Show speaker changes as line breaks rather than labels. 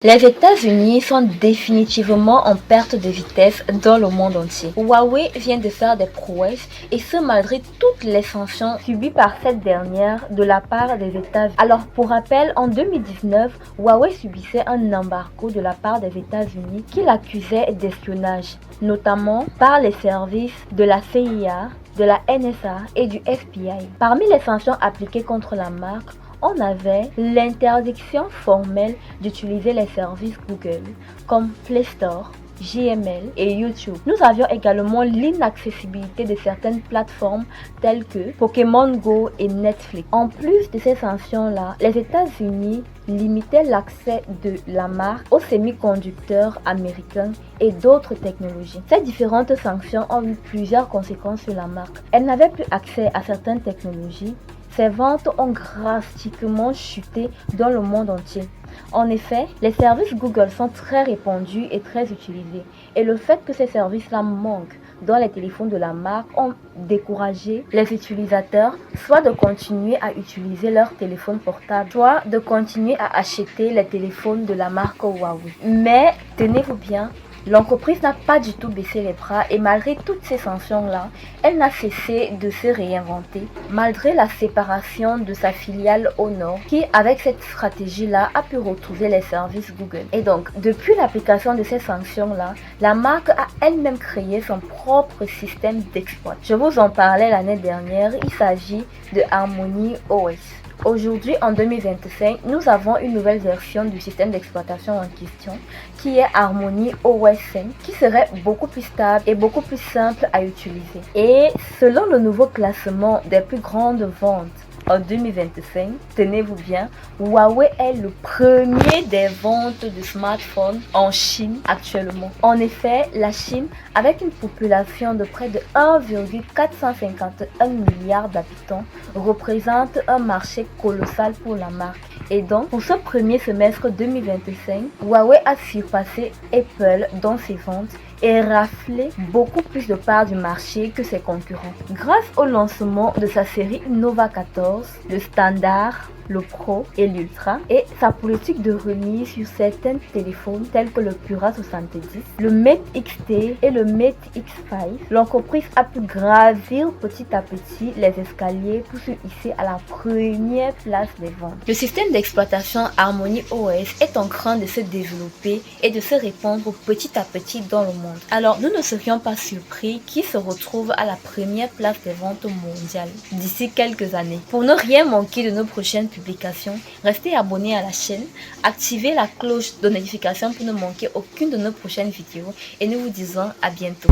Les États-Unis sont définitivement en perte de vitesse dans le monde entier. Huawei vient de faire des prouesses et ce malgré toutes les sanctions subies par cette dernière de la part des États-Unis. Alors pour rappel, en 2019, Huawei subissait un embargo de la part des États-Unis qui l'accusait d'espionnage, notamment par les services de la CIA, de la NSA et du FBI. Parmi les sanctions appliquées contre la marque, on avait l'interdiction formelle d'utiliser les services Google comme Play Store, Gmail et YouTube. Nous avions également l'inaccessibilité de certaines plateformes telles que Pokémon Go et Netflix. En plus de ces sanctions-là, les États-Unis limitaient l'accès de la marque aux semi-conducteurs américains et d'autres technologies. Ces différentes sanctions ont eu plusieurs conséquences sur la marque. Elle n'avait plus accès à certaines technologies. Ses ventes ont drastiquement chuté dans le monde entier. En effet, les services Google sont très répandus et très utilisés. Et le fait que ces services-là manquent dans les téléphones de la marque ont découragé les utilisateurs soit de continuer à utiliser leur téléphone portable, soit de continuer à acheter les téléphones de la marque Huawei. Mais tenez-vous bien, l'entreprise n'a pas du tout baissé les bras et malgré toutes ces sanctions-là, elle n'a cessé de se réinventer malgré la séparation de sa filiale Honor qui, avec cette stratégie-là, a pu retrouver les services Google. Et donc, depuis l'application de ces sanctions-là, la marque a elle-même créé son propre système d'exploitation. Je vous en parlais l'année dernière, il s'agit de Harmony OS. Aujourd'hui, en 2025, nous avons une nouvelle version du système d'exploitation en question qui est Harmony OS 5 qui serait beaucoup plus stable et beaucoup plus simple à utiliser. Et selon le nouveau classement des plus grandes ventes en 2025, tenez-vous bien, Huawei est le premier des ventes de smartphones en Chine actuellement. En effet, la Chine, avec une population de près de 1,451 milliard d'habitants, représente un marché colossal pour la marque. Et donc, pour ce premier semestre 2025, Huawei a surpassé Apple dans ses ventes et raflé beaucoup plus de parts du marché que ses concurrents. Grâce au lancement de sa série Nova 14, le Standard, le Pro et l'Ultra, et sa politique de remise sur certains téléphones tels que le Pura 70, le Mate XT et le Mate X5, l'entreprise a pu gravir petit à petit les escaliers pour se hisser à la première place des ventes. Le système d'exploitation Harmony OS est en train de se développer et de se répandre petit à petit dans le monde. Alors, nous ne serions pas surpris qu'il se retrouve à la première place des ventes mondiales d'ici quelques années. Pour ne rien manquer de nos prochaines publications, restez abonnés à la chaîne, activez la cloche de notification pour ne manquer aucune de nos prochaines vidéos et nous vous disons à bientôt.